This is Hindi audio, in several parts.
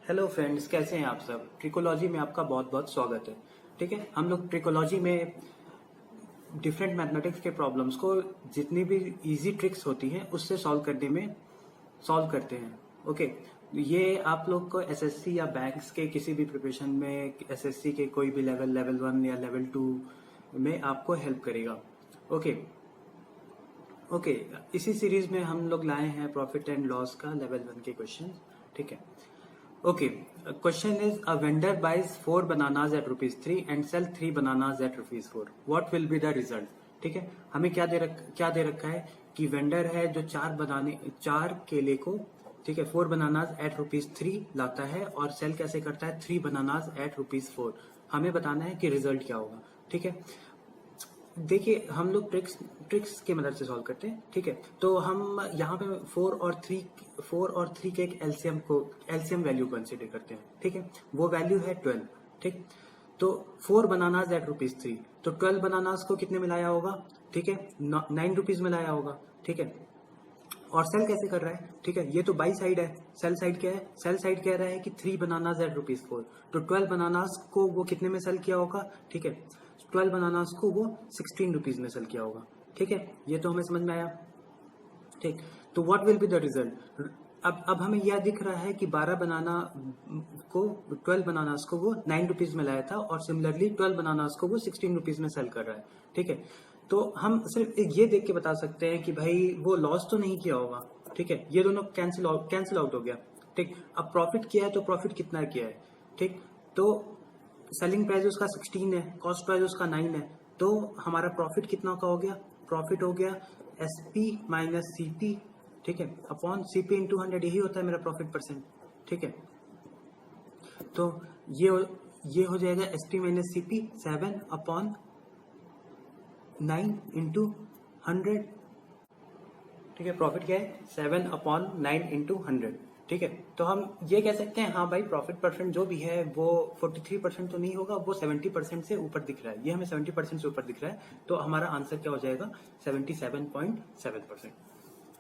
हेलो फ्रेंड्स, कैसे हैं आप सब। ट्रिकोलॉजी में आपका बहुत बहुत स्वागत है। ठीक है, हम लोग ट्रिकोलॉजी में डिफरेंट मैथमेटिक्स के प्रॉब्लम्स को जितनी भी इजी ट्रिक्स होती हैं उससे सॉल्व करते हैं। ओके, ये आप लोग को एसएससी या बैंक्स के किसी भी प्रिपरेशन में, एसएससी के कोई भी लेवल 1 या लेवल 2 में आपको हेल्प करेगा। ओके ओके, इसी सीरीज में हम लोग लाए हैं प्रॉफिट एंड लॉस का लेवल 1 के क्वेश्चन। ठीक है, okay, question is a vendor buys 4 bananas at ₹3 and sell 3 bananas at ₹4. What will be the result? ठीक है, हमें क्या दे रखा है कि वेंडर है जो 4 केले को, ठीक है, 4 बनानाज एट ₹3 लाता है और सेल कैसे करता है 3 बनानाज एट ₹4। हमें बताना है कि रिजल्ट क्या होगा। ठीक है, देखिए हम लोग ट्रिक्स की मदद से सॉल्व करते हैं। ठीक है, तो हम यहाँ पे 4 और 3 के एक एलसीएम वैल्यू कंसीडर करते हैं। ठीक है, वो वैल्यू है 12। ठीक, तो 4 बनानाज एट ₹3, तो 12 बनानाज को कितने में लाया होगा? ठीक है, 9 रुपीज में लाया होगा। ठीक है, और सेल कैसे कर रहा है? ठीक है, ये तो बाई साइड है, सेल साइड क्या है? सेल साइड कह रहा है कि 3 बनानाज एट ₹4, तो 12 बनानाज को वो कितने में सेल किया होगा? ठीक है, 12 बनानास को वो 16 रुपीज में सेल किया होगा। ठीक है, ये तो हमें समझ में आया। ठीक, तो what will be the result? अब हमें यह दिख रहा है कि 12 बनानास को वो 9 रुपीज में लाया था और सिमिलरली 12 बनानास को वो 16 रुपीज में सेल कर रहा है। ठीक है, तो हम सिर्फ ये देख के बता सकते हैं कि भाई वो लॉस तो नहीं किया होगा। ठीक है, ये दोनों कैंसिल आउट हो गया। ठीक, अब प्रॉफिट किया है तो प्रॉफिट कितना किया है? ठीक, तो सेलिंग प्राइस उसका 16 है, कॉस्ट प्राइस उसका 9 है, तो हमारा प्रॉफिट कितना का हो गया? प्रॉफिट हो गया एसपी माइनस सीपी, ठीक है, अपॉन सीपी इंटू 100, यही होता है मेरा प्रॉफिट परसेंट। ठीक है, तो ये हो जाएगा SP minus CP 7 upon 9 into 100। ठीक है, प्रॉफिट क्या है? 7 अपॉन 9 इंटू 100। ठीक है, तो हम ये कह सकते हैं हाँ भाई प्रॉफिट परसेंट जो भी है वो 43% तो नहीं होगा, वो 70% से ऊपर दिख रहा है। ये हमें 70% से ऊपर दिख रहा है, तो हमारा आंसर क्या हो जाएगा? 77.7%।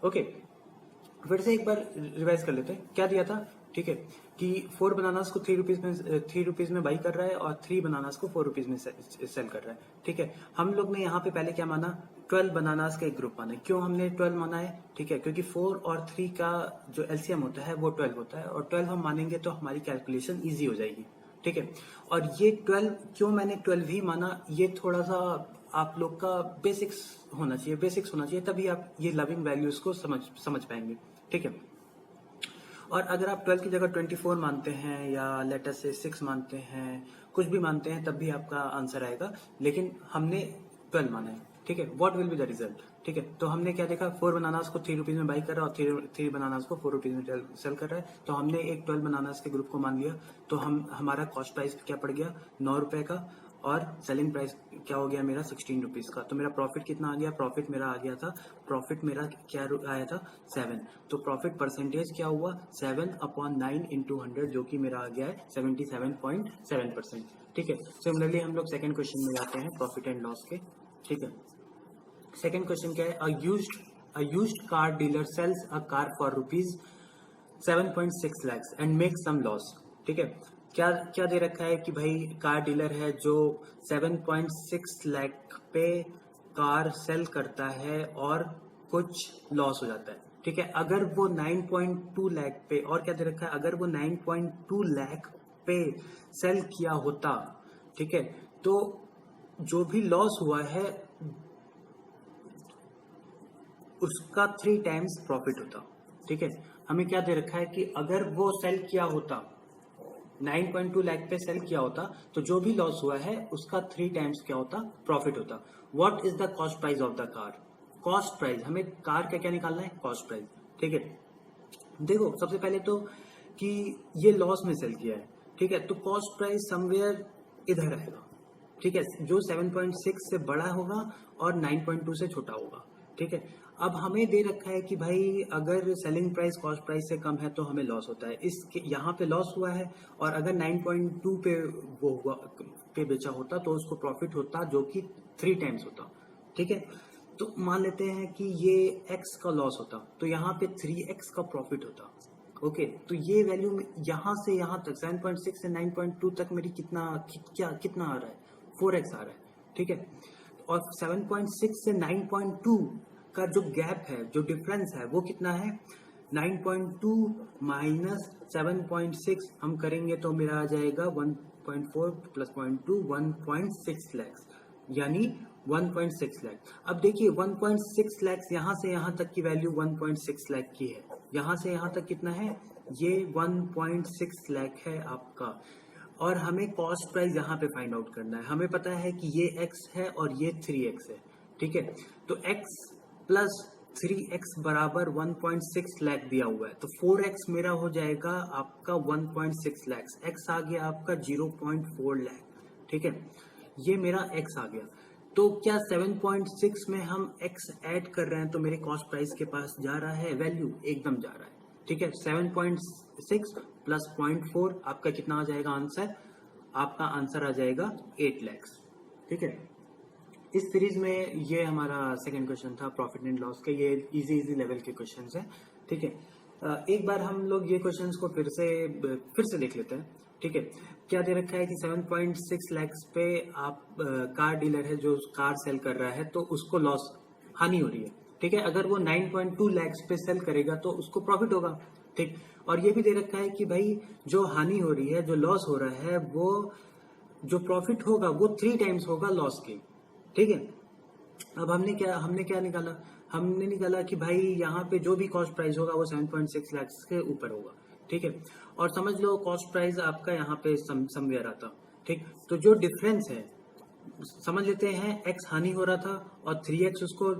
ओके, फिर से एक बार रिवाइज कर लेते हैं क्या दिया था। ठीक है, कि 4 बनानास को 3 रुपीज में बाई कर रहा है और 3 बनानास को 4 रुपीज में सेल कर रहा है। ठीक है, हम लोग ने यहाँ पे पहले क्या माना? 12 बनानास का एक ग्रुप माना है। क्यों हमने 12 माना है? ठीक है, क्योंकि 4 और 3 का जो एलसीएम होता है वो 12 होता है, और 12 हम मानेंगे तो हमारी कैलकुलेशन ईजी हो जाएगी। ठीक है, और ये 12 क्यों मैंने 12 ही माना, ये थोड़ा सा आप लोग का बेसिक्स होना चाहिए, तभी आप ये लविंग वैल्यूज को समझ पाएंगे। ठीक है, और अगर आप 12 की जगह 24 मानते हैं या लेटर से 6 मानते हैं, कुछ भी मानते हैं, तब भी आपका आंसर आएगा, लेकिन हमने 12 माना है। ठीक है, what will be the result? ठीक है, तो हमने क्या देखा? 4 बनानास को 3 रुपीज में बाई कर रहा है और 3 बनानास को 4 रुपीज में सेल कर रहा है, तो हमने एक 12 बनानास के ग्रुप को मान लिया, तो हमारा कॉस्ट प्राइस क्या पड़ गया? 9 रुपए का, और सेलिंग प्राइस क्या हो गया मेरा? 16 रुपीज का। तो मेरा प्रॉफिट कितना आ गया? प्रॉफिट मेरा आ गया था, प्रॉफिट मेरा क्या आया था? 7। तो प्रॉफिट परसेंटेज क्या हुआ? 7 अपॉन 9 इंटू 100, जो कि मेरा आ गया है 77.7%। ठीक है, सिमिलरली हम लोग सेकंड क्वेश्चन में जाते हैं प्रॉफिट एंड लॉस के। ठीक है, सेकंड क्वेश्चन क्या है? A used car dealer sells a car for ₹7.6 lakhs and make some loss. ठीक है, क्या क्या दे रखा है कि भाई कार डीलर है जो 7.6 लाख पे कार सेल करता है और कुछ लॉस हो जाता है। ठीक है, अगर वो 9.2 लाख पे, और क्या दे रखा है? अगर वो 9.2 लाख पे सेल किया होता, ठीक है, तो जो भी लॉस हुआ है उसका 3 टाइम्स प्रॉफिट होता। ठीक है, हमें क्या दे रखा है कि अगर वो सेल किया होता, 9.2 लाख पे सेल किया होता, तो जो भी लॉस हुआ है उसका 3 टाइम्स क्या होता? प्रॉफिट होता। What is the cost price of the car? Cost price, हमें कार का क्या निकालना है? Cost price. ठीक है, देखो सबसे पहले तो कि ये लॉस में सेल किया है। ठीक है, तो कॉस्ट प्राइस समवेयर इधर आएगा। ठीक है, जो 7.6 से बड़ा होगा और 9.2 से छोटा होगा। ठीक है, अब हमें दे रखा है कि भाई अगर सेलिंग प्राइस कॉस्ट प्राइस से कम है तो हमें लॉस होता है। इसके यहाँ पे लॉस हुआ है, और अगर 9.2 पे वो हुआ पे बेचा होता तो उसको प्रॉफिट होता, जो कि 3 टाइम्स होता। ठीक है, तो मान लेते हैं कि ये x का लॉस होता, तो यहाँ पे 3x का प्रॉफिट होता। ओके, तो ये वैल्यू यहाँ से यहाँ तक 7.6 से 9.2 तक मेरी कितना आ रहा है, 4x आ रहा है, ठीक है। और 7.6 से 9.2 का जो गैप है, जो डिफरेंस है, वो कितना है, 9.2 माइनस 7.6 हम करेंगे तो मेरा आ जाएगा 1.4 प्लस 0.2 1.6 लैक्स, यानी 1.6 लाख। अब देखिए 1.6 लाख यहाँ से यहाँ तक की वैल्यू 1.6 लाख की है, यहाँ से यहाँ तक कितना है, ये 1.6 लाख है आपका। और हमें कॉस्ट प्राइस यहाँ पे फाइंड आउट करना है। हमें पता है कि ये x है और ये 3x है, ठीक है। तो x प्लस 3x बराबर 1.6 लाख दिया हुआ है, तो 4x मेरा हो जाएगा आपका 1.6 लाख, x आ गया आपका 0.4 लाख, ठीक है। ये मेरा x आ गया। तो क्या 7.6 में हम x ऐड कर रहे हैं तो मेरे कॉस्ट प्राइस के पास जा रहा है वैल्यू, एकदम जा रहा है, ठीक है। 7.6 प्लस 0.4 आपका कितना आ जाएगा आंसर, आपका आंसर आ जाएगा 8 लाख, ठीक है। इस सीरीज में ये हमारा सेकंड क्वेश्चन था प्रॉफिट एंड लॉस के। ये इजी लेवल के क्वेश्चंस हैं, ठीक है। एक बार हम लोग ये क्वेश्चंस को फिर से देख लेते हैं, ठीक है। क्या दे रखा है कि 7.6 लाख पे आप कार डीलर है जो कार सेल कर रहा है तो उसको लॉस, हानि हो रही है, ठीक है। अगर वो 9.2 लाख पे सेल करेगा तो उसको प्रॉफिट होगा, ठीक। और ये भी दे रखा है कि भाई जो हानि हो रही है, जो लॉस हो रहा है, वो जो प्रॉफिट होगा वो 3 टाइम्स होगा लॉस के, ठीक है। अब हमने क्या निकाला, हमने निकाला कि भाई यहाँ पे जो भी कॉस्ट प्राइस होगा वो 7.6 लाख के ऊपर होगा, ठीक है। और समझ लो कॉस्ट प्राइस आपका यहाँ पे समवेयर आता, ठीक। तो जो डिफरेंस है समझ लेते हैं, x हानि हो रहा था और 3x उसको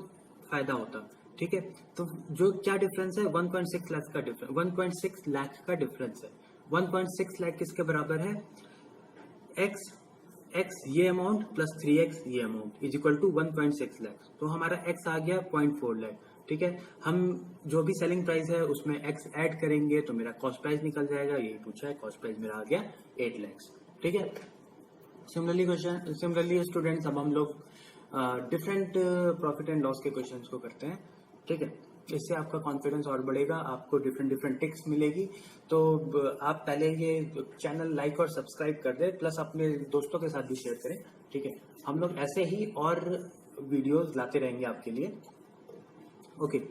फायदा होता, ठीक है। तो जो क्या डिफरेंस है, 1.6 लाख का डिफरेंस, 1.6 लाख का डिफरेंस है। 1.6 लाख किसके बराबर है, x ये अमाउंट प्लस 3x ये amount is equal to 1.6 lakh. तो हमारा x आ गया 0.4 लाख, ठीक है। हम जो भी सेलिंग प्राइस है उसमें x ऐड करेंगे तो मेरा कॉस्ट प्राइस निकल जाएगा, यही पूछा है, कॉस्ट प्राइस मेरा आ गया 8 लाख, ठीक है। सिमिलरली स्टूडेंट्स, अब हम लोग डिफरेंट प्रॉफिट एंड लॉस के क्वेश्चंस को करते हैं, ठीक है। इससे आपका कॉन्फिडेंस और बढ़ेगा, आपको डिफरेंट टिप्स मिलेगी। तो आप पहले ये चैनल लाइक और सब्सक्राइब कर दें, प्लस अपने दोस्तों के साथ भी शेयर करें, ठीक है। हम लोग ऐसे ही और वीडियोस लाते रहेंगे आपके लिए, ओके।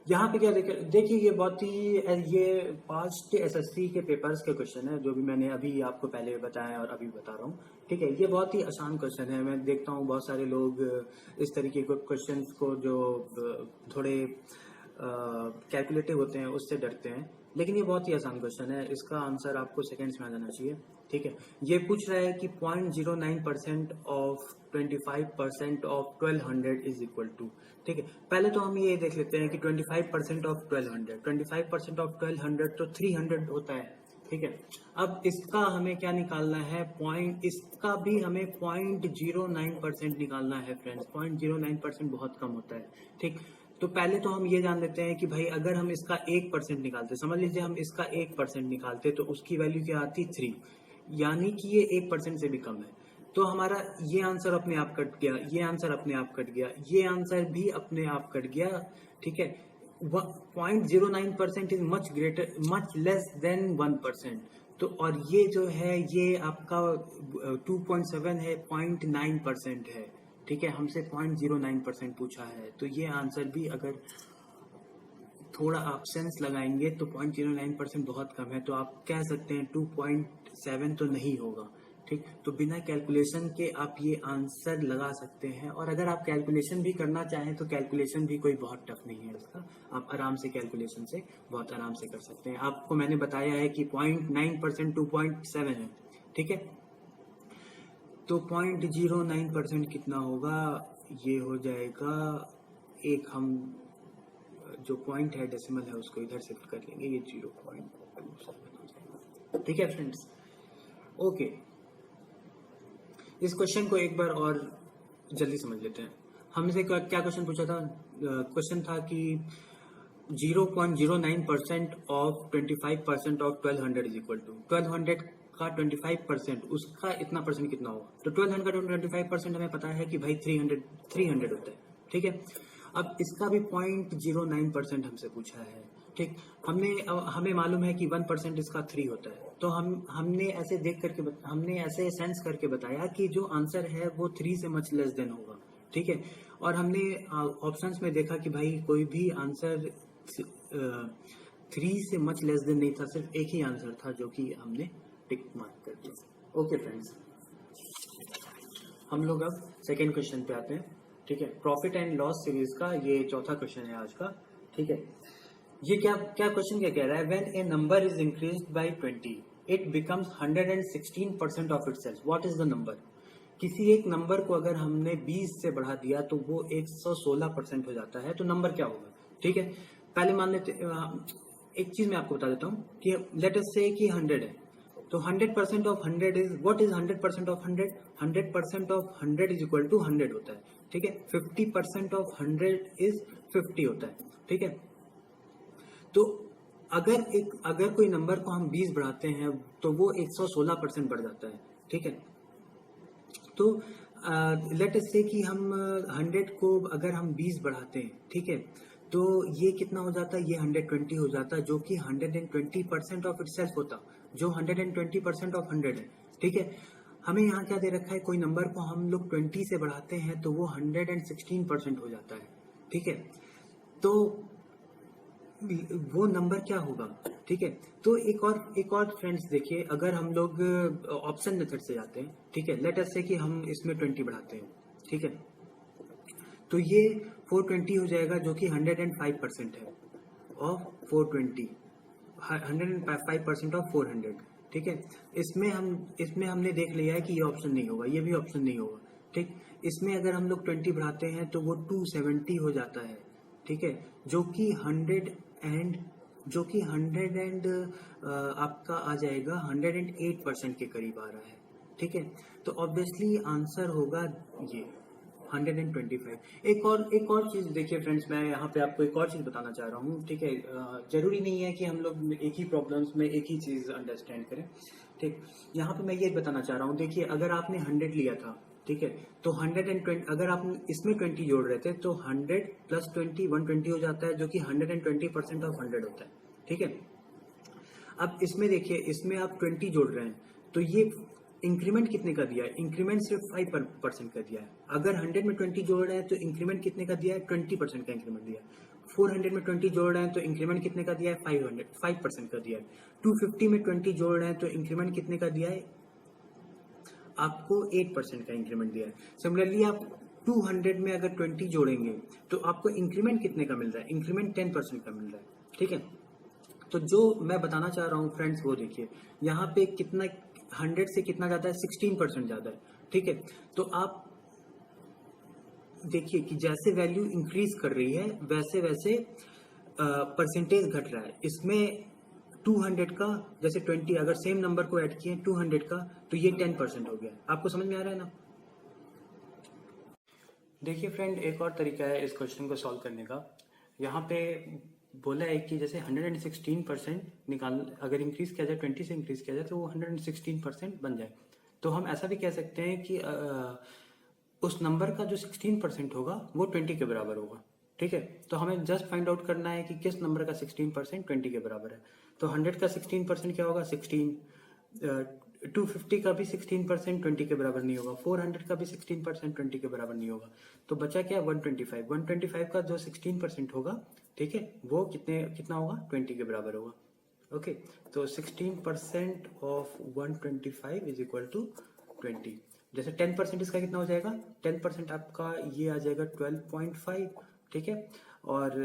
यहाँ पे क्या देखिए ये बहुत ही ये पास्ट एसएससी के पेपर्स के क्वेश्चन है, जो भी मैंने अभी आपको पहले बताया और अभी बता रहा हूँ, ठीक है। ये बहुत ही आसान क्वेश्चन है। मैं देखता हूँ बहुत सारे लोग इस तरीके के क्वेश्चंस को जो थोड़े कैलकुलेटिव होते हैं उससे डरते हैं, लेकिन ये बहुत ही आसान क्वेश्चन है। इसका आंसर आपको सेकंड्स में आ जाना चाहिए, ठीक है। ये पूछ रहा है कि 0.09% of 25% of 1200 is equal to, ठीक है। पहले तो हम ये देख लेते हैं कि 25% ऑफ 1200, 25% ऑफ 1200 तो 300 होता है, ठीक है। अब इसका हमें क्या निकालना है, इसका भी हमें 0.09% निकालना है फ्रेंड्स। 0.09% बहुत कम होता है, ठीक। तो पहले तो हम ये जान लेते हैं कि भाई अगर हम इसका 1% निकालते, समझ लीजिए हम इसका 1% निकालते तो उसकी वैल्यू क्या आती, 3, यानी कि ये 1% से भी कम है। तो हमारा ये आंसर अपने आप कट गया, ये आंसर अपने आप कट गया, ये आंसर भी अपने आप कट गया, ठीक है। 0.09% इज मच लेस देन 1%। तो और ये जो है ये आपका 2.7 है, 0.9% है, ठीक है। हमसे 0.09% पूछा है, तो ये आंसर भी अगर थोड़ा आप सेंस लगाएंगे तो 0.09% बहुत कम है, तो आप कह सकते हैं 2.7 तो नहीं होगा, ठीक। तो बिना कैलकुलेशन के आप ये आंसर लगा सकते हैं। और अगर आप कैलकुलेशन भी करना चाहें तो कैलकुलेशन भी कोई बहुत टफ नहीं है इसका, आप आराम से कैलकुलेशन से बहुत आराम से कर सकते हैं। आपको मैंने बताया है कि 0.9% 2.7 है, ठीक है। तो 0.09% कितना होगा, ये हो जाएगा एक, हम जो पॉइंट है डेसिमल है उसको इधर शिफ्ट कर लेंगे, ये 0.27 हो जाएगा, ठीक है फ्रेंड्स, ओके। इस क्वेश्चन को एक बार और जल्दी समझ लेते हैं। हमसे क्या क्वेश्चन पूछा था, क्वेश्चन था कि 0.09% of 25% of 1200 is equal to 1200 का 25%, उसका इतना परसेंट कितना होगा। तो 1200 का 25% हमें पता है कि भाई 300 होता है, ठीक है। अब इसका भी 0.09% हमसे पूछा है, ठीक। हमें मालूम है कि 1% इसका 3 होता है, तो हमने ऐसे देख करके हमने ऐसे सेंस करके बताया कि जो आंसर है वो 3 से मच लेस देन होगा, ठीक है। और हमने ऑप्शंस में देखा कि भाई कोई भी आंसर 3 से मच लेस देन नहीं था, सिर्फ एक ही आंसर था जो कि हमने टिक मार्क कर दिया। ओके फ्रेंड्स, हम लोग अब सेकेंड क्वेश्चन पे आते हैं, ठीक है। प्रॉफिट एंड लॉस सीरीज का ये चौथा क्वेश्चन है आज का, ठीक है। ये क्या क्या क्वेश्चन क्या कह रहा है, when A number is increased by 20 it becomes 116% of itself, what is the number. किसी एक नंबर को अगर हमने 20 से बढ़ा दिया तो वो 116% हो जाता है, तो नंबर क्या होगा, ठीक है। पहले मान लेते एक चीज मैं आपको बता देता हूँ कि लेट अस से कि 100 है, तो 100% of 100 is what is 100% of 100, 100% of 100 is equal to 100 होता है, ठीक है। 50% ऑफ 100 इज 50 होता है, ठीक है। तो अगर कोई नंबर को हम 20 बढ़ाते हैं तो वो 116% बढ़ जाता है, ठीक है। तो लेट अस से कि हम 100 को अगर हम 20 बढ़ाते हैं, ठीक है, तो ये कितना हो जाता है, ये 120 हो जाता है, जो कि 120% ऑफ इटसेल्फ होता, जो 120% ऑफ 100 है, ठीक है। हमें यहाँ क्या दे रखा है, कोई नंबर को हम लोग 20 से बढ़ाते हैं तो वो 116% हो जाता है, ठीक है। तो वो नंबर क्या होगा, ठीक है। तो एक और फ्रेंड्स देखिए, अगर हम लोग ऑप्शन मेथड से जाते हैं, ठीक है, लेट अस से कि हम इसमें 20 बढ़ाते हैं, ठीक है, तो ये 420 हो जाएगा, जो कि 105% है ऑफ 420, 105% ऑफ 400, ठीक है। इसमें हमने देख लिया है कि ये ऑप्शन नहीं होगा, ये भी ऑप्शन नहीं होगा, ठीक। इसमें अगर हम लोग 20 बढ़ाते हैं तो वो 270 हो जाता है, ठीक है, जो कि 100 एंड आपका आ जाएगा 108% के करीब आ रहा है, ठीक है। तो ऑब्वियसली आंसर होगा ये 125। एक और चीज देखिए फ्रेंड्स, मैं यहाँ पे आपको एक और चीज बताना चाह रहा हूँ, ठीक है। जरूरी नहीं है कि हम लोग एक ही प्रॉब्लम्स में एक ही चीज अंडरस्टैंड करें, ठीक। यहाँ पे मैं ये बताना चाह रहा हूँ, देखिए अगर आपने 100 लिया था, ठीक है, तो 120 अगर आप इसमें 20 जोड़ रहे थे तो 100 प्लस 20 120 हो जाता है, जो कि 120% ऑफ 100 होता है, ठीक है। अब इसमें देखिए, इसमें आप 20 जोड़ रहे हैं, तो ये इंक्रीमेंट कितने का दिया है, इंक्रीमेंट सिर्फ 5% का दिया है। अगर 100 में 20 जोड़ रहे हैं तो इंक्रीमेंट कितने का दिया है, 20% का इंक्रीमेंट दिया है। 400 में 20 जोड़ रहे हैं तो इंक्रीमेंट कितने का दिया है, 5% का दिया है। 250 में 20 जोड़ रहे हैं तो इंक्रीमेंट कितने का दिया है, आपको 8% का इंक्रीमेंट दिया है। सिमिलरली आप 200 में अगर 20 जोड़ेंगे तो आपको इंक्रीमेंट कितने का मिल रहा है, इंक्रीमेंट 10% का मिल रहा है, ठीक है। तो जो मैं बताना चाह रहा हूँ फ्रेंड्स, वो देखिए यहाँ पे कितना 100 से कितना ज्यादा है, 16% ज्यादा है, ठीक है। तो आप देखिए कि जैसे वैल्यू इंक्रीज कर रही है वैसे वैसे परसेंटेज घट रहा है। इसमें 200 का जैसे 20 अगर सेम नंबर को ऐड किए 200 का, तो ये 10% हो गया। आपको समझ में आ रहा है ना। देखिए फ्रेंड, एक और तरीका है इस क्वेश्चन को सॉल्व करने का। यहाँ पे बोला है कि जैसे 116% निकाल, अगर इंक्रीज किया जाए 20 से इंक्रीज किया जाए तो वो 116% बन जाए। तो हम ऐसा भी कह सकते हैं कि उस नंबर का जो 16% होगा वो 20 के बराबर होगा, ठीक है। तो हमें जस्ट फाइंड आउट करना है कि किस नंबर का 16% 20 के बराबर है। तो 100 का 16% क्या होगा, 16। 250 का भी 16% 20 के बराबर नहीं होगा। 400 का भी 16% 20 के बराबर नहीं होगा। तो बचा क्या, 125। 125 का जो 16% होगा, ठीक है, वो कितना होगा, 20 के बराबर होगा। ओके, तो 16% ऑफ 125 इज इक्वल टू 20। जैसे 10% इसका कितना हो जाएगा, 10% आपका ये आ जाएगा 12.5, ठीक है। और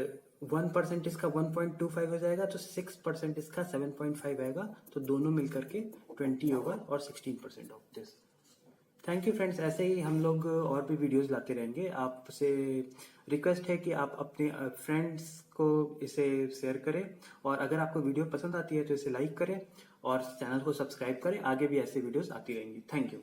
1% इसका 1.25 हो जाएगा, तो 6% इसका 7.5 आएगा। तो दोनों मिलकर के 20 होगा और 16% of this. Thank you friends, ऐसे ही हम लोग और भी वीडियोस लाते रहेंगे। आपसे रिक्वेस्ट है कि आप अपने फ्रेंड्स को इसे शेयर करें, और अगर आपको वीडियो पसंद आती है तो इसे लाइक करें और चैनल को सब्सक्राइब करें। आगे भी ऐसे वीडियोस आती रहेंगी। Thank you.